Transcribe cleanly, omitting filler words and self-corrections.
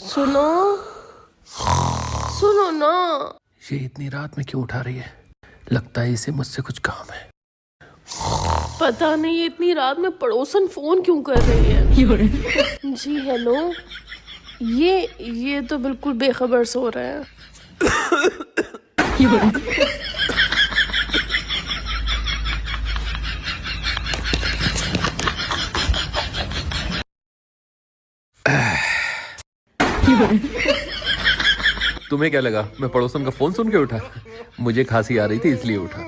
सुनो सुनो ना। ये इतनी रात में क्यों उठा रही है? लगता है इसे मुझसे कुछ काम है। पता नहीं ये इतनी रात में पड़ोसन फोन क्यों कर रही है। जी हेलो। ये तो बिल्कुल बेखबर सो रहा है। तुम्हें क्या लगा मैं पड़ोसन का फोन सुन के उठा? मुझे खांसी आ रही थी इसलिए उठा।